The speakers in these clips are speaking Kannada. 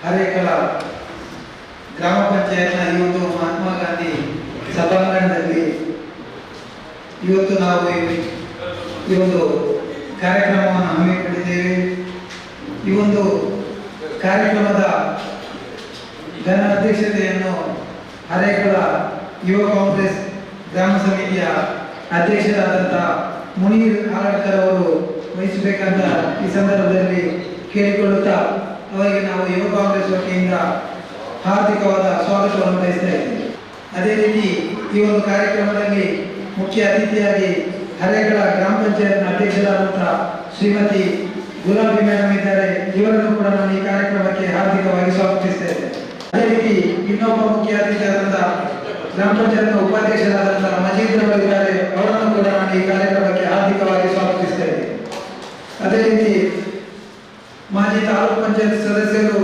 ಹರೇಕಳ ಗ್ರಾಮ ಪಂಚಾಯತ್ನ ಈ ಒಂದು ಮಹಾತ್ಮ ಗಾಂಧಿ ಸಭಾಂಗಣದಲ್ಲಿ ಇವತ್ತು ನಾವು ಈ ಒಂದು ಕಾರ್ಯಕ್ರಮವನ್ನು ಹಮ್ಮಿಕೊಂಡಿದ್ದೇವೆ. ಈ ಒಂದು ಕಾರ್ಯಕ್ರಮದ ಘನ ಅಧ್ಯಕ್ಷತೆಯನ್ನು ಹರೇಕಳ ಯುವ ಕಾಂಗ್ರೆಸ್ ಗ್ರಾಮ ಸಮಿತಿಯ ಅಧ್ಯಕ್ಷರಾದಂಥ ಮುನೀರ್ ಆಲಡ್ಕರ್ ಅವರು ವಹಿಸಬೇಕಂತ ಈ ಸಂದರ್ಭದಲ್ಲಿ ಕೇಳಿಕೊಳ್ಳುತ್ತಾ ಅವರಿಗೆ ನಾವು ಯುವ ಕಾಂಗ್ರೆಸ್ ವತಿಯಿಂದ ಹಾರ್ದಿಕವಾದ ಸ್ವಾಗತವನ್ನು ಬಯಸ್ತಾ ಇದ್ದೇವೆ. ಅದೇ ರೀತಿ ಈ ಒಂದು ಕಾರ್ಯಕ್ರಮದಲ್ಲಿ ಮುಖ್ಯ ಅತಿಥಿಯಾಗಿ ಹರೇಕಳ ಗ್ರಾಮ ಪಂಚಾಯತ್ನ ಅಧ್ಯಕ್ಷರಾದಂತಹ ಶ್ರೀಮತಿ ಗುಲಾಬಿ ಮೇಡಮ್ ಇದ್ದಾರೆ. ಇವರನ್ನು ಕೂಡ ನಾನು ಈ ಕಾರ್ಯಕ್ರಮಕ್ಕೆ ಹಾರ್ದಿಕವಾಗಿ ಸ್ವಾಗತಿಸ್ತಾ ಇದ್ದೇನೆ. ಅದೇ ರೀತಿ ಇನ್ನೊಬ್ಬ ಮುಖ್ಯ ಅತಿಥಿಯಾದಂತಹ ಗ್ರಾಮ ಪಂಚಾಯತ್ನ ಉಪಾಧ್ಯಕ್ಷರಾದಂತಹ ಮಜೀದ್ ರವರು ಇದ್ದಾರೆ. ಅವರನ್ನು ಕೂಡ ನಾನು ಈ ಕಾರ್ಯಕ್ರಮಕ್ಕೆ ಹಾರ್ದಿಕವಾಗಿ ಸ್ವಾಗತಿಸ್ತಾ ಇದ್ದೇನೆ. ಅದೇ ರೀತಿ ಮಾಜಿ ತಾಲೂಕು ಪಂಚಾಯತ್ ಸದಸ್ಯರು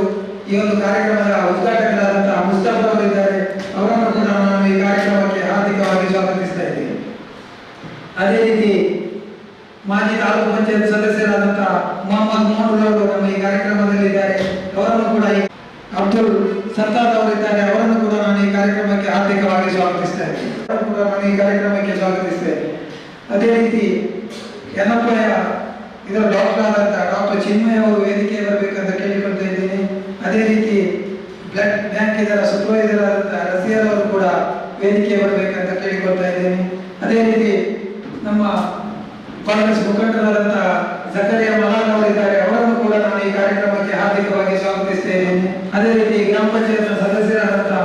ಈ ಒಂದು ಕಾರ್ಯಕ್ರಮದ ಉದ್ಘಾಟಕರಾದಂತಹ ಮುಸ್ತಫಾ ಅವರು ಇದ್ದಾರೆ. ಅವರನ್ನು ಕೂಡ ನಾನು ಈ ಕಾರ್ಯಕ್ರಮಕ್ಕೆ ಹಾರ್ದಿಕವಾಗಿ ಸ್ವಾಗತಿಸ್ತಾ ಇದ್ದೇನೆ. ಅದೇ ರೀತಿ ಮಾಜಿ ತಾಲೂಕು ಪಂಚಾಯತ್ ಸದಸ್ಯರಾದಂತಹ ಮೊಹಮ್ಮದ್ ಮೋಟೂರ್ ಅವರು ನಮ್ಮ ಈ ಕಾರ್ಯಕ್ರಮದಲ್ಲಿ ಇದ್ದಾರೆ. ಅವರನ್ನು ಕೂಡ ಅಬ್ದುಲ್ ಸತ್ತಾರ್ ಅವರಿದ್ದಾರೆ. ಅವರನ್ನು ಕೂಡ ನಾನು ಈ ಕಾರ್ಯಕ್ರಮಕ್ಕೆ ಹಾರ್ದಿಕವಾಗಿ ಸ್ವಾಗತಿಸ್ತಾ ಇದ್ದೇನೆ. ಕೂಡ ನಾನು ಈ ಕಾರ್ಯಕ್ರಮಕ್ಕೆ ಸ್ವಾಗತಿಸ್ತೇನೆ. ಅದೇ ರೀತಿ ಯನಪ್ಪಯ್ಯ ಇದರ ಡಾಕ್ಟರ್ ಆದಂತಹ ಡಾಕ್ಟರ್ ಚಿನ್ಮಯ ಅವರು ವೇದಿಕೆ ಬರಬೇಕಂತ ಕೇಳಿಕೊಳ್ತಾ ಇದ್ದೀನಿ. ಅದೇ ರೀತಿ ಬ್ಲಡ್ ಬ್ಯಾಂಕ್ ಇದರ ಸೂಪರ್ವೈಸರ್ ಆದಂತಹ ರಸಿಯರ್ ಅವರು ಕೂಡ ವೇದಿಕೆ ಬರಬೇಕಂತ ಕೇಳಿಕೊಳ್ತಾ ಇದ್ದೇನೆ. ಅದೇ ರೀತಿ ನಮ್ಮ ಕಾಂಗ್ರೆಸ್ ಮುಖಂಡರಾದಂತಹ ಜಕರಿಯಾ ಮಲಾನ್ ಅವರಿದ್ದಾರೆ. ಅವರನ್ನು ಕೂಡ ನಾನು ಈ ಕಾರ್ಯಕ್ರಮಕ್ಕೆ ಹಾರ್ದಿಕವಾಗಿ ಸ್ವಾಗತಿಸ್ತೇನೆ. ಅದೇ ರೀತಿ ಗ್ರಾಮ ಪಂಚಾಯತ್ ಸದಸ್ಯರಾದಂತಹ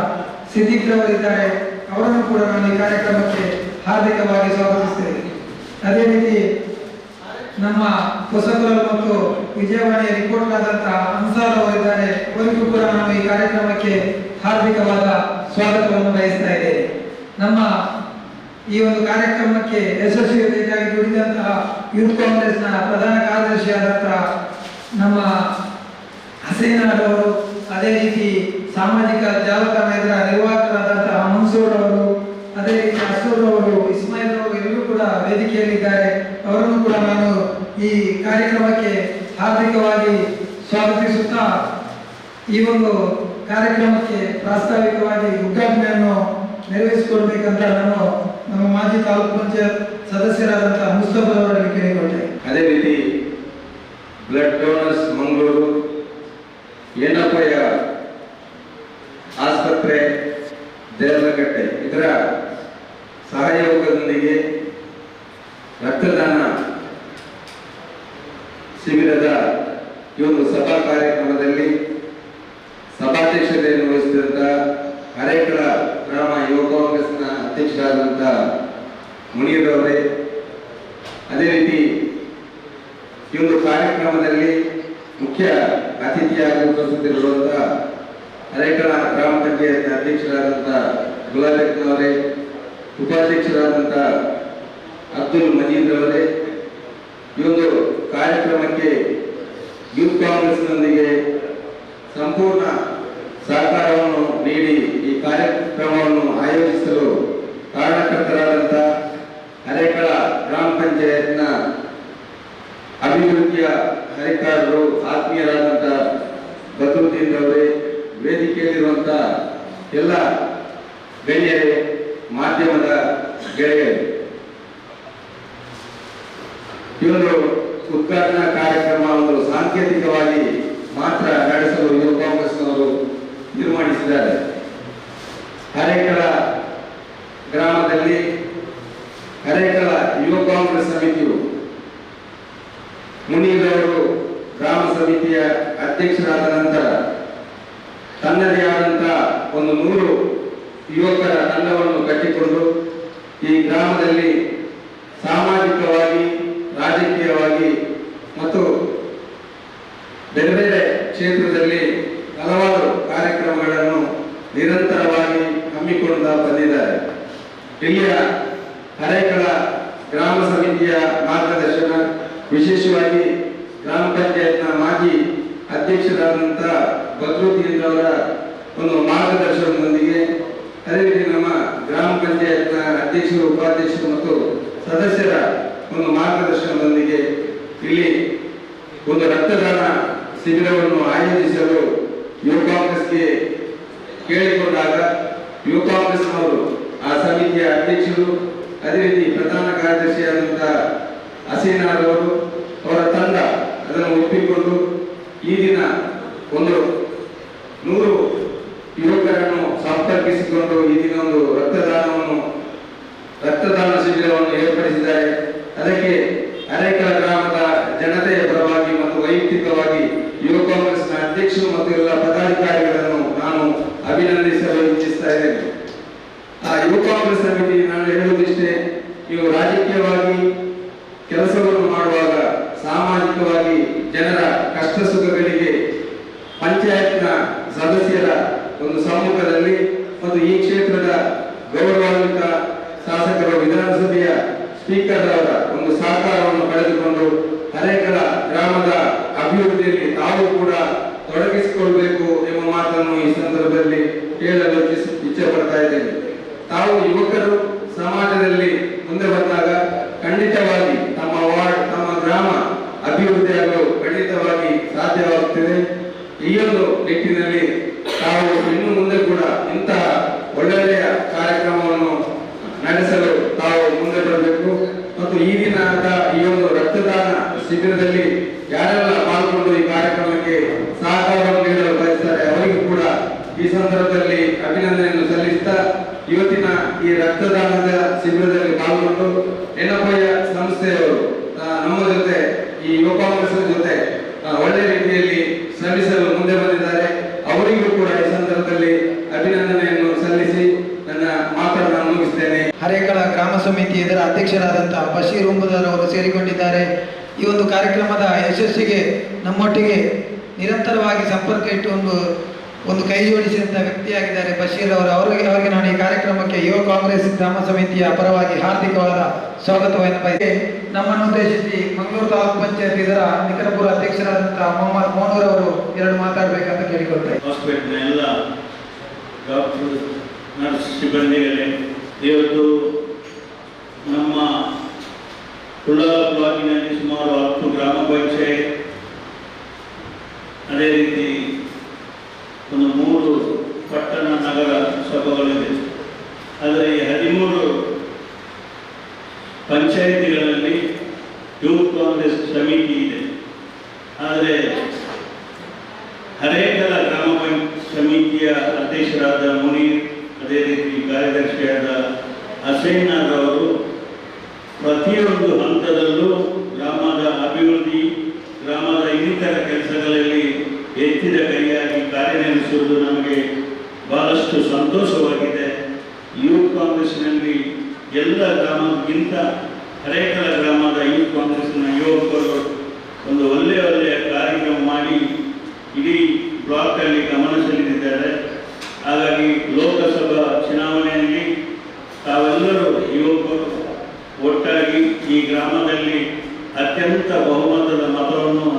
ಸಿದ್ದಿಕ್ ರವರಿದ್ದಾರೆ. ಅವರನ್ನು ಕೂಡ ನಾನು ಈ ಕಾರ್ಯಕ್ರಮಕ್ಕೆ ಹಾರ್ದಿಕವಾಗಿ ಸ್ವಾಗತಿಸ್ತೇನೆ. ಅದೇ ರೀತಿ ನಮ್ಮ ಹೊಸದುರ್ಗ ಮತ್ತು ವಿಜಯವಾಣಿಯ ರಿಪೋರ್ಟರ್ ಆದಂತಹ ಅನ್ಸಾರ್ ಅವರಿದ್ದಾರೆ. ಅವರಿಗೂ ಕೂಡ ನಾನು ಈ ಕಾರ್ಯಕ್ರಮಕ್ಕೆ ಹಾರ್ದಿಕವಾದ ಸ್ವಾಗತವನ್ನು ಬಯಸ್ತಾ ಇದ್ದೇನೆ. ನಮ್ಮ ಈ ಒಂದು ಕಾರ್ಯಕ್ರಮಕ್ಕೆ ಯಶಸ್ವಿಯಾಗಿ ದುಡಿದಂತಹ ಯೂತ್ ಕಾಂಗ್ರೆಸ್ನ ಪ್ರಧಾನ ಕಾರ್ಯದರ್ಶಿಯಾದಂತಹ ನಮ್ಮ ಹಸೀನಾಡ್ ಅವರು, ಅದೇ ರೀತಿ ಸಾಮಾಜಿಕ ಜಾಲತಾಣ ಇದರ ನಿರ್ವಾಹಕರಾದಂತಹ ಮನ್ಸೂರ್ ಅವರು, ಅದೇ ರೀತಿ ಅಸೂರ್ ಅವರು, ಇಸ್ಮಾಯಿಲ್ ಅವರು ಎಲ್ಲರೂ ಕೂಡ ವೇದಿಕೆಯಲ್ಲಿದ್ದಾರೆ. ಅವರನ್ನು ಕೂಡ ನಾನು ಈ ಕಾರ್ಯಕ್ರಮಕ್ಕೆ ಹಾರ್ದಿಕವಾಗಿ ಸ್ವಾಗತಿಸುತ್ತಾ ಈ ಒಂದು ಕಾರ್ಯಕ್ರಮಕ್ಕೆ ಪ್ರಾಸ್ತಾವಿಕವಾಗಿ ಉದ್ಘಾಟನೆಯನ್ನು ನೆರವೇರಿಸಿಕೊಡ್ಬೇಕಂತ ನಾನು ನಮ್ಮ ಮಾಜಿ ತಾಲೂಕು ಪಂಚಾಯತ್ ಸದಸ್ಯರಾದಂತಹ ಮುಸ್ತಫಾ ಅವರಲ್ಲಿ ಕೇಳಿಕೊಂಡೆ. ಅದೇ ರೀತಿ ಬ್ಲಡ್ ಡೋನರ್ಸ್ ಮಂಗಳೂರು ಏನಪ್ಪಯ್ಯ ಆಸ್ಪತ್ರೆ ದೇವರಕಟ್ಟೆ ಇದರ ಸಹಯೋಗದೊಂದಿಗೆ ರಕ್ತದಾನ ಶಿಬಿರದ ಈ ಒಂದು ಸಭಾ ಕಾರ್ಯಕ್ರಮದಲ್ಲಿ ಸಭಾಧ್ಯಕ್ಷತೆಯನ್ನು ವಹಿಸಿದಂತ ಹರೇಕಳ ಗ್ರಾಮ ಯುವ ಕಾಂಗ್ರೆಸ್ನ ಅಧ್ಯಕ್ಷರಾದಂಥ ಮುನೀರ್ ಅವರೇ, ಅದೇ ರೀತಿ ಈ ಒಂದು ಕಾರ್ಯಕ್ರಮದಲ್ಲಿ ಮುಖ್ಯ ಅತಿಥಿಯಾಗಿ ಉಪಸ್ಥಿತರಿರುವಂತಹ ಹರೇಕಳ ಗ್ರಾಮ ಪಂಚಾಯತ್ ಅಧ್ಯಕ್ಷರಾದಂಥ ಗುಲಾಬಿ ಉಪಾಧ್ಯಕ್ಷರಾದಂಥ ಅಬ್ದುಲ್ ಮಜೀದ್ ಅವರೇ, ಈ ಒಂದು ಕಾರ್ಯಕ್ರಮಕ್ಕೆ ಯೂತ್ ಕಾಂಗ್ರೆಸ್ನೊಂದಿಗೆ ಸಂಪೂರ್ಣ ಸಹಕಾರವನ್ನು ನೀಡಿ ಈ ಕಾರ್ಯಕ್ರಮವನ್ನು ಆಯೋಜಿಸಲು ಕಾರಣಕರ್ತರಾದಂಥ ಹರೇಕಳ ಗ್ರಾಮ ಪಂಚಾಯತ್ನ ಅಭಿವೃದ್ಧಿಯ ಹರಿಕಾರರು, ಆತ್ಮೀಯರಾದಂಥ ಬದ್ರುದ್ದೀನ್ ಅವರೇ, ವೇದಿಕೆಯಲ್ಲಿರುವಂಥ ಎಲ್ಲ ಗೆಳೆಯರೇ, ಮಾಧ್ಯಮದ ಗೆಳೆಯರು, ಈ ಒಂದು ಉದ್ಘಾಟನಾ ಕಾರ್ಯಕ್ರಮ ಒಂದು ಸಾಂಕೇತಿಕವಾಗಿ ಮಾತ್ರ ನಡೆಸಲು ಯುವ ಕಾಂಗ್ರೆಸ್ನವರು ತೀರ್ಮಾನಿಸಿದ್ದಾರೆ. ಹರೇಕಳ ಗ್ರಾಮದಲ್ಲಿ ಹರೇಕಳ ಯುವ ಕಾಂಗ್ರೆಸ್ ಸಮಿತಿಯು ಮುನೀರ್ ಅವರು ಗ್ರಾಮ ಸಮಿತಿಯ ಅಧ್ಯಕ್ಷರಾದ ನಂತರ ತನ್ನದೇ ಆದಂತಹ ಒಂದು 100 ಯುವಕರ ತಂಡವನ್ನು ಕಟ್ಟಿಕೊಂಡು ಈ ಗ್ರಾಮದಲ್ಲಿ ಸಾಮಾಜಿಕವಾಗಿ, ರಾಜಕೀಯವಾಗಿ ಮತ್ತು ಬೇರೆ ಬೇರೆ ಕ್ಷೇತ್ರದಲ್ಲಿ ಹಲವಾರು ಕಾರ್ಯಕ್ರಮಗಳನ್ನು ನಿರಂತರವಾಗಿ ಹಮ್ಮಿಕೊಂಡು ಬಂದಿದ್ದಾರೆ. ಇಲ್ಲಿಯ ಹರೇಕಳ ಗ್ರಾಮ ಸಮಿತಿಯ ಮಾರ್ಗದರ್ಶನ, ವಿಶೇಷವಾಗಿ ಗ್ರಾಮ ಪಂಚಾಯತ್ನ ಮಾಜಿ ಅಧ್ಯಕ್ಷರಾದಂಥ ಬದ್ರುದ್ದೀನ್ ಅವರ ಒಂದು ಮಾರ್ಗದರ್ಶನದೊಂದಿಗೆ, ಅದೇ ರೀತಿ ನಮ್ಮ ಗ್ರಾಮ ಪಂಚಾಯತ್ನ ಅಧ್ಯಕ್ಷರು, ಉಪಾಧ್ಯಕ್ಷರು ಮತ್ತು ಸದಸ್ಯರ ಒಂದು ಮಾರ್ಗದರ್ಶನದೊಂದಿಗೆ ಇಲ್ಲಿ ಒಂದು ರಕ್ತದಾನ ಶಿಬಿರವನ್ನು ಆಯೋಜಿಸಲು ಯುವ ಕಾಂಗ್ರೆಸ್ಗೆ ಕೇಳಿಕೊಂಡಾಗ ಯುವ ಕಾಂಗ್ರೆಸ್ನವರು ಆ ಸಮಿತಿಯ ಅಧ್ಯಕ್ಷರು, ಅದೇ ರೀತಿ ಪ್ರಧಾನ ಕಾರ್ಯದರ್ಶಿಯಾದಂತಹ ಹಸೀನಾರವರು ಅವರ ತಂಡ ಅದನ್ನು ಒಪ್ಪಿಕೊಂಡು ಈ ದಿನ ಒಂದು 100 ಯುವಕರನ್ನು ಸಂಪರ್ಕಿಸಿಕೊಂಡು ಈ ದಿನ ಒಂದು ರಕ್ತದಾನ ಶಿಬಿರವನ್ನು ಏರ್ಪಡಿಸಿದ್ದಾರೆ. ಅದಕ್ಕೆ ಅರೇಕಲ ಗ್ರಾಮದ ಜನತೆಯ ಪರವಾಗಿ ಮತ್ತು ವೈಯಕ್ತಿಕವಾಗಿ ಯುವ ಕಾಂಗ್ರೆಸ್ನ ಅಧ್ಯಕ್ಷರು ಮತ್ತು ಎಲ್ಲ ಪದಾಧಿಕಾರಿಗಳನ್ನು ನಾನು ಅಭಿನಂದಿಸಲು ಇಚ್ಛಿಸ್ತಾ ಇದ್ದೇನೆ. ಆ ಯುವ ಕಾಂಗ್ರೆಸ್ ಸಮಿತಿ ನಾನು ಹೇಳುವುದಿಷ್ಟೇ, ನೀವು ರಾಜಕೀಯವಾಗಿ ಕೆಲಸವನ್ನು ಮಾಡುವಾಗ ಸಾಮಾಜಿಕವಾಗಿ ಜನರ ಕಷ್ಟ ಸುಖಗಳಿಗೆ ಪಂಚಾಯತ್ನ ಸದಸ್ಯರ ಒಂದು ಸಮ್ಮುಖದಲ್ಲಿ ಮತ್ತು ಈ ಕ್ಷೇತ್ರದ ಗೌರವಾನ್ವಿತ ಶಾಸಕರು, ವಿಧಾನಸಭೆಯ ಸ್ಪೀಕರ್ ಅವರ ಒಂದು ಸಹಕಾರವನ್ನು ಪಡೆದುಕೊಂಡು ಅರೇಕಲ ಗ್ರಾಮದ ಅಭಿವೃದ್ಧಿಯಲ್ಲಿ ತಾವು ಕೂಡ ತೊಡಗಿಸಿಕೊಳ್ಬೇಕು ಎಂಬ ಮಾತನ್ನು ಈ ಸಂದರ್ಭದಲ್ಲಿ ಹೇಳಲು ಇಚ್ಛೆ ಪಡ್ತಾ ಇದ್ದೇನೆ. ತಾವು ಯುವಕರು ಸಮಾಜದಲ್ಲಿ ಮುಂದೆ ಬಂದಾಗ ಖಂಡಿತವಾಗಿ ತಮ್ಮ ವಾರ್ಡ್, ತಮ್ಮ ಗ್ರಾಮ ಅಭಿವೃದ್ಧಿಯಾಗಲು ಖಂಡಿತವಾಗಿ ಸಾಧ್ಯವಾಗುತ್ತದೆ. ಈ ಒಂದು ನಿಟ್ಟಿನಲ್ಲಿ ತಾವು ಇನ್ನು ಮುಂದೆ ಕೂಡ ಇಂತಹ ಒಳ್ಳೆಯ ಕಾರ್ಯಕ್ರಮವನ್ನು ನಡೆಸಲು ತಾವು ಮುಂದೆ ಬರಬೇಕು ಮತ್ತು ಈ ದಿನದ ಈ ಒಂದು ರಕ್ತದಾನ ಶಿಬಿರದಲ್ಲಿ ಯಾರೆಲ್ಲ ಪಾಲ್ಗೊಂಡು ಈ ಕಾರ್ಯಕ್ರಮಕ್ಕೆ ಸಹಕಾರವನ್ನು ನೀಡಲು ಬಯಸ್ತಾರೆ ಅವರಿಗೂ ಕೂಡ ಈ ಸಂದರ್ಭದಲ್ಲಿ ಅಭಿನಂದನೆಯನ್ನು ಸಲ್ಲಿಸುತ್ತಾ, ಇವತ್ತಿನ ಈ ರಕ್ತದಾನದ ಶಿಬಿರದಲ್ಲಿ ಪಾಲ್ಗೊಂಡು ಎನ್ನಪಯ್ಯ ಸಂಸ್ಥೆಯವರು ನಮ್ಮ ಜೊತೆ, ಈ ಯುವ ಕಾಂಗ್ರೆಸ್ ಜೊತೆ ಒಳ್ಳೆ ರೀತಿಯಲ್ಲಿ ಶ್ರಮಿಸಲು ಮುಂದೆ ಬಂದಿದ್ದಾರೆ. ಅವರಿಗೂ ಕೂಡ ಈ ಸಂದರ್ಭದಲ್ಲಿ ಅಭಿನಂದನೆಯನ್ನು ಸಲ್ಲಿಸಿ ನನ್ನ ಮಾತನ್ನು ಮುಗಿಸ್ತೇನೆ. ಅರೇಕಲ ಗ್ರಾಮ ಸಮಿತಿ ಇದರ ಅಧ್ಯಕ್ಷರಾದಂತಹ ಬಶೀರ್ ಉಂಬುದಾರ್ ಅವರು ಸೇರಿಕೊಂಡಿದ್ದಾರೆ. ಈ ಒಂದು ಕಾರ್ಯಕ್ರಮದ ಯಶಸ್ಸಿಗೆ ನಮ್ಮೊಟ್ಟಿಗೆ ನಿರಂತರವಾಗಿ ಸಂಪರ್ಕ ಇಟ್ಟು ಒಂದು ಕೈ ಜೋಡಿಸಿದಂತಹ ವ್ಯಕ್ತಿಯಾಗಿದ್ದಾರೆ ಬಶೀರ್ ಅವರು. ಅವರಿಗೆ ನಾನು ಈ ಕಾರ್ಯಕ್ರಮಕ್ಕೆ ಯುವ ಕಾಂಗ್ರೆಸ್ ಗ್ರಾಮ ಸಮಿತಿಯ ಪರವಾಗಿ ಹಾರ್ದಿಕವಾದ ಸ್ವಾಗತವನ್ನು ಬಯಸಿ, ನಮ್ಮನ್ನು ಉದ್ದೇಶಿಸಿ ಮಂಗಳೂರು ತಾಲೂಕು ಪಂಚಾಯತ್ ಇದರ ನಿಕಟಪೂರ್ವ ಅಧ್ಯಕ್ಷರಾದಂತಹ ಮೊಹಮ್ಮದ್ ಮೋನೂರ್ ಅವರು 2 ಮಾತಾಡಬೇಕಂತ ಕೇಳಿಕೊಳ್ತಾರೆ. ಹಾಸ್ಪಿಟಲ್ ಎಲ್ಲ ಡಾಕ್ಟರ್, ನರ್ಸ್ ಸಿಬ್ಬಂದಿಗಳೇ, ಇವತ್ತು ನಮ್ಮ ಕುಳ್ಳಾಲ ಬ್ಲಾಕಿನಲ್ಲಿ ಸುಮಾರು 10 ಗ್ರಾಮ ಪಂಚಾಯತ್, ಅದೇ ರೀತಿ ಒಂದು 3 ಪಟ್ಟಣ ನಗರ ಸಭೆಗಳಿವೆ. ಆದರೆ ಈ 13 ಪಂಚಾಯಿತಿಗಳಲ್ಲಿ ಯೂತ್ ಕಾಂಗ್ರೆಸ್ ಸಮಿತಿ ಇದೆ. ಆದರೆ ಅರೇಕಲ ಗ್ರಾಮ ಸಮಿತಿಯ ಅಧ್ಯಕ್ಷರಾದ ಮುನೀರ್, ಅದೇ ರೀತಿ ಕಾರ್ಯದರ್ಶಿಯಾದ ಹಸೀನಾರ್ ಅವರು ಪ್ರತಿಯೊಂದು ಹಂತದಲ್ಲೂ ಗ್ರಾಮದ ಅಭಿವೃದ್ಧಿ, ಗ್ರಾಮದ ಇನ್ನಿತರ ಕೆಲಸಗಳಲ್ಲಿ ಎತ್ತಿದ ಕೈಯಾಗಿ ಕಾರ್ಯನಿರ್ವಹಿಸುವುದು ನಮಗೆ ಬಹಳಷ್ಟು ಸಂತೋಷವಾಗಿದೆ. ಯೂತ್ ಕಾಂಗ್ರೆಸ್ನಲ್ಲಿ ಎಲ್ಲ ಗ್ರಾಮಕ್ಕಿಂತ ಅರೇಕಲ ಗ್ರಾಮದ ಯೂತ್ ಕಾಂಗ್ರೆಸ್ನ ಯುವಕರು ಒಂದು ಒಳ್ಳೆಯ ಕಾರ್ಯಕ್ರಮ ಮಾಡಿ ಇಡೀ ಬ್ಲಾಕಲ್ಲಿ ಗಮನ ಸೆಳೆದಿದ್ದಾರೆ. ಹಾಗಾಗಿ ಲೋಕಸಭಾ ಚುನಾವಣೆಯಲ್ಲಿ ತಾವೆಲ್ಲರೂ ಯುವಕರು ಒಟ್ಟಾಗಿ ಈ ಗ್ರಾಮದಲ್ಲಿ ಅತ್ಯಂತ ಬಹುಮತದ ಮತವನ್ನು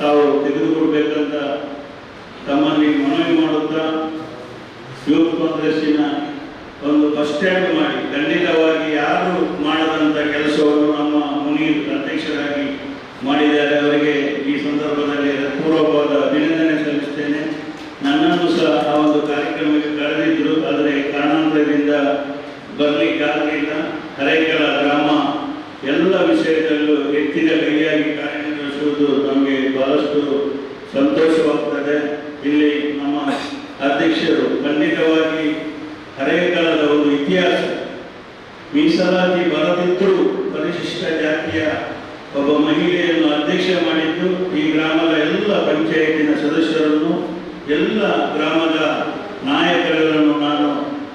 ತಾವು ತೆಗೆದುಕೊಡ್ಬೇಕಂತ ತಮ್ಮಲ್ಲಿ ಮನವಿ ಮಾಡುತ್ತಾ, ಯೂತ್ ಕಾಂಗ್ರೆಸ್ಸಿನ ಒಂದು ಬಸ್ ಸ್ಟ್ಯಾಂಡ್ ಮಾಡಿ ಖಂಡಿತವಾಗಿ ಯಾರು ಮಾಡದಂಥ ಕೆಲಸವನ್ನು ನಮ್ಮ ಮುನೀರ್ ಅಧ್ಯಕ್ಷರಾಗಿ ಮಾಡಿದ್ದಾರೆ. ಅವರಿಗೆ ಈ ಸಂದರ್ಭದಲ್ಲಿ ಪೂರ್ವಕವಾದ ಅಭಿನಂದನೆ ಸಲ್ಲಿಸ್ತೇನೆ. ನನ್ನನ್ನು ಸಹ ಆ ಒಂದು ಕಾರ್ಯಕ್ರಮಕ್ಕೆ ಕರೆದಿದ್ದರು, ಆದರೆ ಕಾರಣಾಂತರದಿಂದ ಬರಲಿಕ್ಕಾಗಲಿಲ್ಲ. ಅರೇಕಲ ಗ್ರಾಮ ಎಲ್ಲ ವಿಷಯದಲ್ಲೂ ಎತ್ತಿದ ಕೈಯಾಗಿ ಕಾರ್ಯನಿರ್ವಹಿಸುವುದು ನಮಗೆ ಬಹಳಷ್ಟು ಸಂತೋಷವಾಗ್ತದೆ. ಇಲ್ಲಿ ನಮ್ಮ ಅಧ್ಯಕ್ಷರು ಖಂಡಿತವಾಗಿ ಅರೇಕಲದ ಒಂದು ಇತಿಹಾಸ, ಮೀಸಲಾತಿ ಬರದಿದ್ದರೂ ಪರಿಶಿಷ್ಟ ಜಾತಿಯ ಒಬ್ಬ ಮಹಿಳೆಯನ್ನು ಅಧ್ಯಕ್ಷ ಮಾಡಿದ್ದು, ಈ ಗ್ರಾಮದ ಎಲ್ಲ ಪಂಚಾಯತಿನ ಸದಸ್ಯರನ್ನು, ಎಲ್ಲ ಗ್ರಾಮದ ನಾಯಕರುಗಳನ್ನು ನಾನು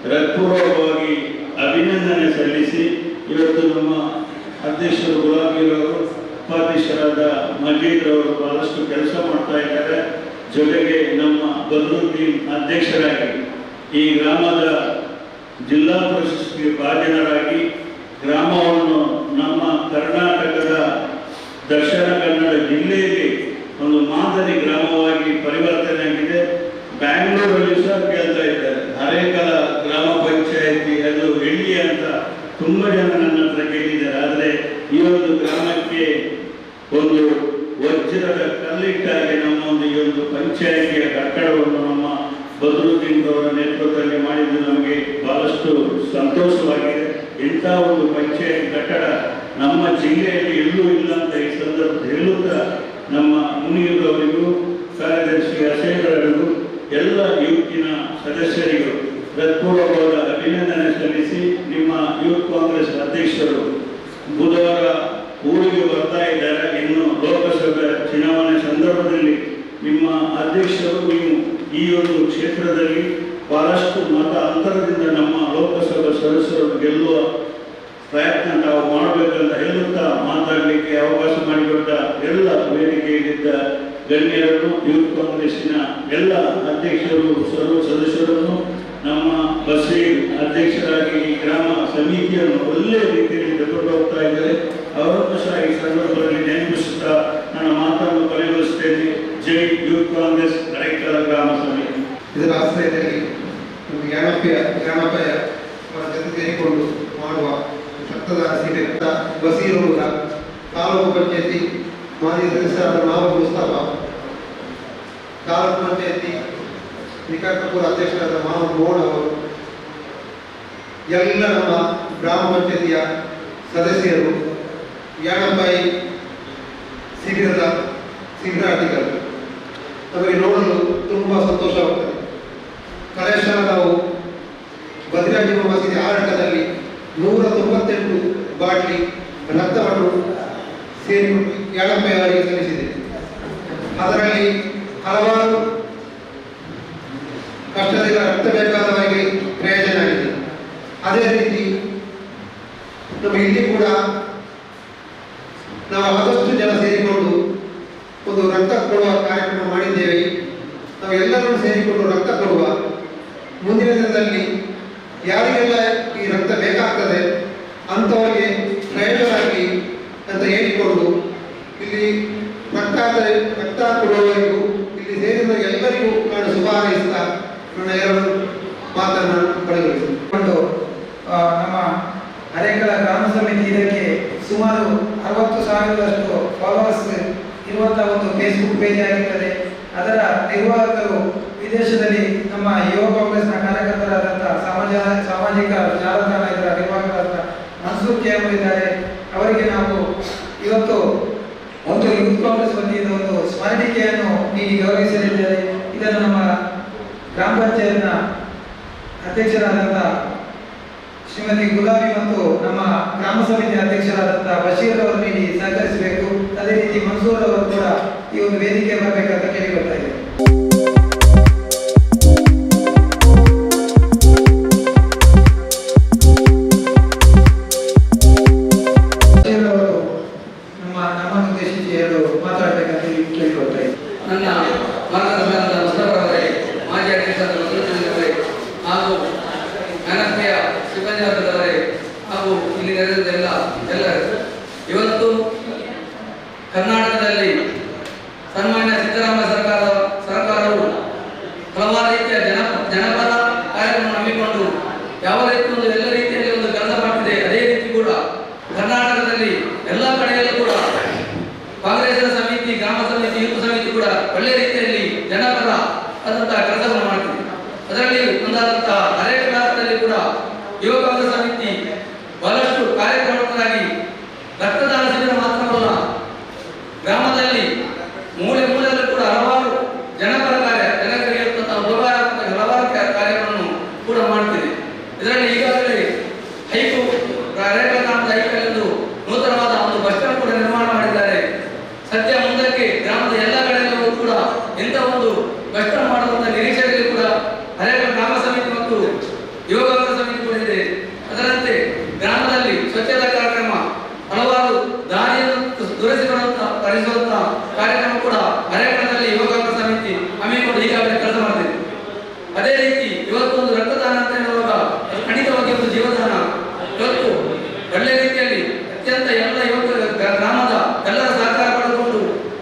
ಹೃತ್ಪೂರ್ವಕವಾಗಿ ಅಭಿನಂದನೆ ಸಲ್ಲಿಸಿ, ಇವತ್ತು ನಮ್ಮ ಅಧ್ಯಕ್ಷರು ಗುಲಾಬಿರವರು, ಉಪಾಧ್ಯಕ್ಷರಾದ ಮಜೀದ್ರವರು ಬಹಳಷ್ಟು ಕೆಲಸ ಮಾಡ್ತಾ ಇದ್ದಾರೆ. ಜೊತೆಗೆ ನಮ್ಮ ಬದರುದ್ದೀನ್ ಅಧ್ಯಕ್ಷರಾಗಿ ಈ ಗ್ರಾಮದ ಜಿಲ್ಲಾ ಪರಿಷತ್ಗೆ ಭಾಜನರಾಗಿ ಗ್ರಾಮವನ್ನು ನಮ್ಮ ಕರ್ನಾಟಕದ ದಕ್ಷಿಣ ಕನ್ನಡ ಜಿಲ್ಲೆಯಲ್ಲಿ ಒಂದು ಮಾದರಿ ಗ್ರಾಮವಾಗಿ ಪರಿವರ್ತನೆಯಾಗಿದೆ. ಬ್ಯಾಂಗ್ಳೂರಲ್ಲಿ ಸಹ ಕೇಳ್ತಾ ಇದ್ದಾರೆ, ಅರೇಕಲ ಗ್ರಾಮ ಪಂಚಾಯತಿ ಅದು ಎಲ್ಲಿ ಅಂತ ತುಂಬ ಜನ ನನ್ನ ಹತ್ರ ಕೇಳಿದ್ದಾರೆ. ಆದರೆ ಈ ಒಂದು ಗ್ರಾಮಕ್ಕೆ ಒಂದು ವಜ್ರದ ಕಲ್ಲಿಟ್ಟಾಗಿ ನಮ್ಮ ಒಂದು ಈ ಒಂದು ಪಂಚಾಯತಿಯ ಕಟ್ಟಡ ಕಟ್ಟಡವನ್ನು ನಮ್ಮ ಬದ್ರುದ್ದೀನ್ ಅವರ ನೇತೃತ್ವದಲ್ಲಿ ಮಾಡಿದ್ದು ನಮಗೆ ಬಹಳಷ್ಟು ಸಂತೋಷವಾಗಿದೆ. ಇಂಥ ಒಂದು ಪಂಚಾಯತ್ ಕಟ್ಟಡ ನಮ್ಮ ಜಿಲ್ಲೆಯಲ್ಲಿ ಎಲ್ಲೂ ಇಲ್ಲ ಅಂತ ಈ ಸಂದರ್ಭದಲ್ಲಿ ಹೇಳುತ್ತಾ, ನಮ್ಮ ಮುನಿಯೂರವರಿಗೂ ಕಾರ್ಯದರ್ಶಿ ಅಶೇಖರರಿಗೂ ಎಲ್ಲ ಯೂತ್ನ ಸದಸ್ಯರಿಗೂ ಹೃತ್ಪೂರ್ವಕವಾದ ಅಭಿನಂದನೆ ಸಲ್ಲಿಸಿ, ನಿಮ್ಮ ಯೂತ್ ಕಾಂಗ್ರೆಸ್ ಅಧ್ಯಕ್ಷರು ಬುಧವಾರ ಊರಿಗೆ ಬರ್ತಾ ಇದ್ದಾರೆ. ಇನ್ನು ಲೋಕಸಭೆ ಚುನಾವಣೆ ಸಂದರ್ಭದಲ್ಲಿ ನಿಮ್ಮ ಅಧ್ಯಕ್ಷರು ನೀವು ಈ ಒಂದು ಕ್ಷೇತ್ರದಲ್ಲಿ ಬಹಳಷ್ಟು ಮತ ಅಂತರದಿಂದ ನಮ್ಮ ಲೋಕಸಭಾ ಸದಸ್ಯರು ಗೆಲ್ಲುವ ಪ್ರಯತ್ನ ತಾವು ಮಾಡಬೇಕಂತ ಹೇಳುತ್ತಾ ಮಾತಾಡಲಿಕ್ಕೆ ಅವಕಾಶ ಮಾಡಿಕೊಟ್ಟ ಎಲ್ಲ ವೇದಿಕೆಯಲ್ಲಿದ್ದ ಗಣ್ಯರನ್ನು, ಯೂತ್ ಕಾಂಗ್ರೆಸ್ಸಿನ ಎಲ್ಲ ಅಧ್ಯಕ್ಷರು, ಸರ್ವ ಸದಸ್ಯರನ್ನು, ನಮ್ಮ ಬಸೀರ್ ಅಧ್ಯಕ್ಷರಾಗಿ ಈ ಗ್ರಾಮ ಸಮಿತಿಯನ್ನು ಒಳ್ಳೆಯ ರೀತಿಯಲ್ಲಿ ತಗೊಂಡು ಹೋಗ್ತಾ ಇದ್ದಾರೆ. ಅವರನ್ನು ಸಹ ಈ ಸಂದರ್ಭದಲ್ಲಿ ನೆನಪಿಸುತ್ತಾ ನನ್ನ ಮಾತನ್ನು ಕೊನೆಗೊಳಿಸುತ್ತೇನೆ. ಜೈ ಯೂತ್ ಕಾಂಗ್ರೆಸ್ ಅರೇಕಲ ಗ್ರಾಮ ಸಮಿತಿ. ಇದರ ಆಶ್ರಯದಲ್ಲಿ ನಮ್ಮ ಗ್ರಾಮಪ್ಪ ಅವರ ಜೊತೆ ಸೇರಿಕೊಂಡು ಮಾಡುವ ರಕ್ತದಾನ ಶಿಬಿರ ಬಸೀರೂರ ತಾಲೂಕು ಪಂಚಾಯತಿ ಮಾಜಿ ಸದಸ್ಯರಾದ ಮಾವೂರು ಮುಸ್ತಫ, ತಾಲೂಕು ಪಂಚಾಯತಿ ನಿಕಟಪುರ ಅಧ್ಯಕ್ಷರಾದ ಮಾವೂರು ಮೋಹನ್ ಅವರು, ಎಲ್ಲ ನಮ್ಮ ಗ್ರಾಮ ಪಂಚಾಯತಿಯ ಸದಸ್ಯರು, ಯಾಣಪ್ಪಾಯಿ ಶಿಬಿರದ ಶಿಬಿರಾರ್ಥಿಗಳು, ನಮಗೆ ನೋಡಲು ತುಂಬ ಸಂತೋಷವಾಗುತ್ತದೆ. ಕಳೆದ ಸಲ ನಾವು ಬದ್ರಾಜಿಮ ಮಸೀದಿ ಆಡಳಿತದಲ್ಲಿ 198 ಬಾಟ್ಲಿ ರಕ್ತವನ್ನು ಸೇರಿಕೊಂಡು ಯಾಣಪ್ಪಾಯಿ ಅವರಿಗೆ ಸಲ್ಲಿಸಿದೆ. ಅದರಲ್ಲಿ ಹಲವಾರು ಕಷ್ಟದಿಂದ ರಕ್ತ ಬೇಕಾದವರಿಗೆ ಪ್ರಯೋಜನ ಆಗಿದೆ. ಅದೇ ರೀತಿ ನಮ್ಮ ಇಲ್ಲಿ ಕೂಡ ನಾವು ಆದಷ್ಟು ಜನ ಸೇರಿಕೊಂಡು ಒಂದು ರಕ್ತ ಕೊಡುವ ಕಾರ್ಯಕ್ರಮ ಮಾಡಿದ್ದೇವೆ. ನಾವು ಎಲ್ಲರೂ ಸೇರಿಕೊಂಡು ರಕ್ತ ಕೊಡುವ. ಮುಂದಿನ ದಿನದಲ್ಲಿ ಯಾರಿಗೆಲ್ಲ ಈ ರಕ್ತ ಬೇಕಾಗ್ತದೆ ಅಂಥವರಿಗೆ ಪ್ರಯೋಜನ ಆಗಲಿ ಅಂತ ಹೇಳಿಕೊಂಡು ಇಲ್ಲಿ ರಕ್ತ ಕೊಡುವವರಿಗೂ ಇಲ್ಲಿ ಸೇರಿದ ಎಲ್ಲರಿಗೂ ನಾನು ಶುಭ ಹಾರೈಸುತ್ತಾ ನನ್ನ ಎರಡು ಮಾತನ್ನು ಕಳೆದುಕೊಂಡು ನಮ್ಮ ಅರೇಕಲ ಗ್ರಾಮ ಸಮಿತಿ ಇದಕ್ಕೆ ಸುಮಾರು 60,000 ಫಾಲೋವರ್ಸ್ ಇರುವಂತಹ ಒಂದು ಫೇಸ್ಬುಕ್ ಪೇಜ್ ಆಗಿರ್ತದೆ. ಅದರ ನಿರ್ವಾಹಕರು ವಿದೇಶದಲ್ಲಿ ನಮ್ಮ ಯುವ ಕಾಂಗ್ರೆಸ್ನ ಕಾರ್ಯಕರ್ತರಾದಂತಹ ಸಾಮಾಜಿಕ ಜಾಲತಾಣ ಇದರ ನಿರ್ವಾಹಕರಾದ ಮನ್ಸೂರ್ ಕೆ ಅವರು ಇದ್ದಾರೆ. ಅವರಿಗೆ ನಾವು ಇವತ್ತು ಒಂದು ಯೂತ್ ಕಾಂಗ್ರೆಸ್ ವತಿಯಿಂದ ಒಂದು ಸ್ಮರಣಿಕೆಯನ್ನು ನೀಡಿ ಗೌರವಿಸಲಿದ್ದೇವೆ. ಇದನ್ನು ನಮ್ಮ ಗ್ರಾಮ ಪಂಚಾಯತ್ನ ಅಧ್ಯಕ್ಷರಾದಂತಹ ಶ್ರೀಮತಿ ಗುಲಾಬಿ ಮತ್ತು ನಮ್ಮ ಗ್ರಾಮ ಸಮಿತಿ ಅಧ್ಯಕ್ಷರಾದಂತಹ ಬಶೀರ್ ಅವರು ನೀಡಿ ಸಹಕರಿಸಬೇಕು. ಅದೇ ರೀತಿ ಮನ್ಸೂರ್ ಅವರು ಕೂಡ ಈ ಒಂದು ವೇದಿಕೆ ಬರಬೇಕಂತ ಕೇಳಿಕೊಳ್ತಾ ಇದ್ದೇವೆ. ಬಶೀರ್ ಅವರು ನಮ್ಮನ್ನು ಉದ್ದೇಶಿಸಿ ಮಾತಾಡಬೇಕಂತ ಕೇಳಿಕೊಳ್ತಾ ಇದ್ದೇವೆ. ನನ್ನ ಮಾರ್ಗದರ್ಶನದ ಮುಸ್ತಫರವರೇ, ಮಾಜಿ ಅಧ್ಯಕ್ಷರಾದ ಮಧುಸೂದನವರೇ ಹಾಗೂ ಜ್ಞಾನಪ್ರಿಯ ಸಿಬ್ಬಂದಿಯವರೇ ಹಾಗೂ ಇಲ್ಲಿ ನೆರೆದ ಎಲ್ಲರೂ, ಇವತ್ತು ಕರ್ನಾಟಕದಲ್ಲಿ ಸನ್ಮಾನ್ಯ ಸಿದ್ದರಾಮಯ್ಯ ಸರ್ಕಾರವು ಹಲವಾರು ರೀತಿಯ ಜನಪದ ಕಾರ್ಯಕ್ರಮ ಹಮ್ಮಿಕೊಂಡು ಯಾವ ರೀತಿ ಒಂದು ಎಲ್ಲ ರೀತಿಯಲ್ಲಿ ಒಂದು ಕೆಲಸ ಮಾಡ್ತಿದೆ. ಅದೇ ರೀತಿ ಕೂಡ ಕರ್ನಾಟಕದಲ್ಲಿ ಎಲ್ಲ ಕಡೆಯಲ್ಲೂ ಕೂಡ ಕಾಂಗ್ರೆಸ್ನ ಸಮಿತಿ, ಗ್ರಾಮ ಸಮಿತಿ, ಯೂತ್ ಸಮಿತಿ ಕೂಡ ಒಳ್ಳೆ ರೀತಿಯಲ್ಲಿ ಜನಪರ ಆದಂತಹ ಕೆಲಸವನ್ನು ಮಾಡ್ತಿದೆ. ಅದರಲ್ಲಿ ಒಂದಾದಂತಹ ಅರೇಕಲಾದಲ್ಲಿ ಕೂಡ ಯುವ ಕಾಂಗ್ರೆಸ್ ಸಮಿತಿ ಬಹಳಷ್ಟು ಕಾರ್ಯಕ್ರಮಗಳಾಗಿ ರಕ್ತದಾನ ಶಿಬಿರ ಮಾತ್ರವಲ್ಲ, ಗ್ರಾಮದಲ್ಲಿ ಮೂಲೆ ಮೂಲೆಯಲ್ಲೂ ಕೂಡ ಹಲವಾರು ಜನಪರ ಕಾರ್ಯ, ಜನರಿಗೆ ಉಪಕಾರಾತ್ಮಕ ಹಲವಾರು ಕಾರ್ಯಗಳನ್ನು ಕೂಡ ಮಾಡ್ತಿದೆ. ಇದರಲ್ಲಿ ಈಗಾಗಲೇ ಅರೇಕಲ ಗ್ರಾಮದ ಹೈಕಲ್ಲೆಂದು ನೂತನವಾದ ಒಂದು ಬಸ್ ಸ್ಟ್ಯಾಂಡ್ ಕೂಡ ನಿರ್ಮಾಣ ಮಾಡಿದ್ದಾರೆ. ಸದ್ಯ ಮುಂದಕ್ಕೆ ಗ್ರಾಮದ ಎಲ್ಲ ಕಡೆಯಲ್ಲೂ ಕೂಡ ಇಂಥ ಒಂದು ಬಸ್ ಸ್ಟ್ಯಾಂಡ್ ಮಾಡುವಂತಹ ನಿರೀಕ್ಷೆಯಲ್ಲಿ ಕೂಡ ಅರೇಕಲ ಗ್ರಾಮ ಸಮಿತಿ ಮತ್ತು ಯುವ ಕಾಂಗ್ರೆಸ್ ಸಮಿತಿ ಕೂಡ ಇದೆ. ಅದರಂತೆ ಗ್ರಾಮದಲ್ಲಿ ಸ್ವಚ್ಛತಾ ಕಾರ್ಯಕ್ರಮ, ಹಲವಾರು ದಾರಿಯನ್ನು ಪರಿಸುವಂತಹ ಕಾರ್ಯಕ್ರಮ ಕೂಡ ಅರೇಕಲದಲ್ಲಿ ಯುವ ಕಾಂಗ್ರೆಸ್ ಸಮಿತಿ ಹಮ್ಮಿಕೊಂಡು ಈಗಾಗಲೇ ಕೆಲಸ ಮಾಡ್ತಿದೆ. ಅದೇ ರೀತಿ ಇವತ್ತು ಒಂದು ರಕ್ತದಾನ ಅಂತ ಹೇಳುವಾಗ ಖಂಡಿತವಾಗಿ ಒಂದು ಜೀವದಾನ. ಇವತ್ತು ಒಳ್ಳೆ ರೀತಿಯಲ್ಲಿ ಅತ್ಯಂತ ಎಲ್ಲ ಯುವಕರ ಗ್ರಾಮದ ಎಲ್ಲರ ಸಹಕಾರ ಪಡೆದುಕೊಂಡು,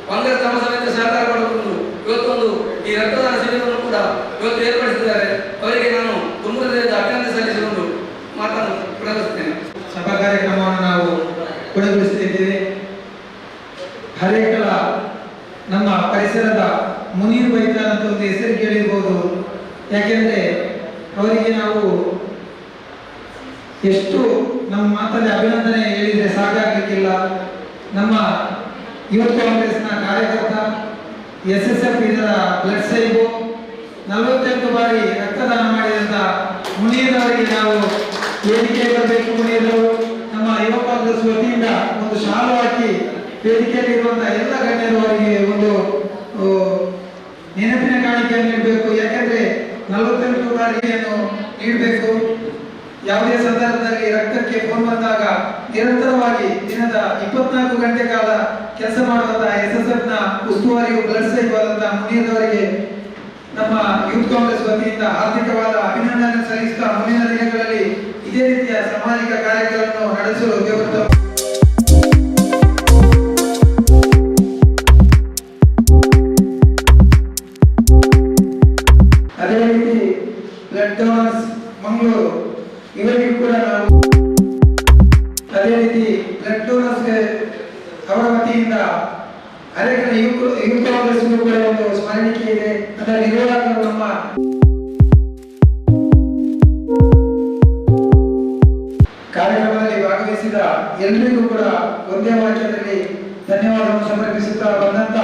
ಕಾಂಗ್ರೆಸ್ ಗ್ರಾಮ ಸಮಿತಿ ಸಹಕಾರ ಪಡೆದುಕೊಂಡು ಇವತ್ತೊಂದು ಈ ರಕ್ತದಾನ ಶಿಬಿರವನ್ನು ಕೂಡ ಇವತ್ತು ಏರ್ಪಡಿಸಿದ್ದಾರೆ. ಅವರಿಗೆ ನಾನು ತುಂಬ ಅಭಿನಂದನೆ ಸಲ್ಲಿಸಿಕೊಂಡು ಮಾತನ್ನು ಕೊಡಲಿದ್ದೇನೆ. ಸಭಾ ಕಾರ್ಯಕ್ರಮವನ್ನು ನಾವು ಕೊನೆಗೊಳಿಸುತ್ತಿದ್ದೇವೆ. ಅರೇಕಲ ನಮ್ಮ ಪರಿಸರದ ಮುನೀರ್ ಬೈಕ್ ಮೈದಾನ ಅಂತ ಒಂದು ಹೆಸರು ಕೇಳಿರ್ಬೋದು. ಯಾಕೆಂದ್ರೆ ಅವರಿಗೆ ನಾವು ಎಷ್ಟು ನಮ್ಮ ಮಾತಲ್ಲಿ ಅಭಿನಂದನೆ ಹೇಳಿದ್ರೆ ಸಾಕಾಗಲಿಕ್ಕಿಲ್ಲ. ನಮ್ಮ ಯೂತ್ ಕಾಂಗ್ರೆಸ್ನ ಕಾರ್ಯಕರ್ತ, SSF ಇದರ ಬ್ಲಡ್ ಸೈಬು, 48 ಬಾರಿ ರಕ್ತದಾನ ಮಾಡಿದಂತ ಮುನೀರ್ ಅವರಿಗೆ ನಾವು ವೇದಿಕೆ ಬರಬೇಕು. ಮುನೀರ್ ಅವರು ನಮ್ಮ ಯುವ ಕಾಂಗ್ರೆಸ್ ವತಿಯಿಂದ ಒಂದು ಶಾಲು ಹಾಕಿ ವೇದಿಕೆಯಲ್ಲಿ ಇರುವಂತಹ ಎಲ್ಲ ಗಣ್ಯರು ಅವರಿಗೆ ಒಂದು ನೆನಪಿನ ಕಾಣಿಕೆಯನ್ನು ನೀಡಬೇಕು. ಯಾಕೆಂದ್ರೆ 48 ಬಾರಿಯನ್ನು ನೀಡಬೇಕು. ಯಾವುದೇ ಸಂದರ್ಭದಲ್ಲಿ ರಕ್ತಕ್ಕೆ ಫೋನ್ ಬಂದಾಗ ನಿರಂತರವಾಗಿ ದಿನದ 24 ಗಂಟೆ ಕಾಲ ಕೆಲಸ ಮಾಡುವಂತಹ SSF ನ ಉಸ್ತುವಾರಿ ಬ್ಲಡ್ ಸೈಬ್ ಆದಂತಹ ಮುನೀರ್ ಅವರಿಗೆ ನಮ್ಮ ಯೂತ್ ಕಾಂಗ್ರೆಸ್ ವತಿಯಿಂದ ಆರ್ಥಿಕವಾದ ಅಭಿನಂದನೆ ಸಲ್ಲಿಸುತ್ತಾ ಮುಂದಿನ ದಿನಗಳಲ್ಲಿ ಇದೇ ರೀತಿಯ ಸಾಮಾಜಿಕ ಕಾರ್ಯಗಳನ್ನು ನಡೆಸಲು ದೇವರ ಅದೇ ರೀತಿ ಬ್ಲಡ್ ಡೋನರ್ಸ್ ಮಂಗಳೂರು ಇವರಿಗೂ ಕೂಡ ನಾವು ಅದೇ ರೀತಿ ಬ್ಲಡ್ ಡೋನರ್ಸ್ಗೆ ಅವರ ವತಿಯಿಂದ ಅನೇಕ ಯೂತ್ ಕಾಂಗ್ರೆಸ್ ಕೂಡ ಒಂದು ಸ್ಮರಣಿಕೆ ಇದೆ. ಅದರ ನಿರ್ವಾಹಕರು ನಮ್ಮ ಕಾರ್ಯಕ್ರಮದಲ್ಲಿ ಭಾಗವಹಿಸಿದ ಎಲ್ಲರಿಗೂ ಕೂಡ ಒಂದೇ ವಾಕ್ಯದಲ್ಲಿ ಧನ್ಯವಾದವನ್ನು ಸಮರ್ಪಿಸುತ್ತಾ ಬಂದಂತ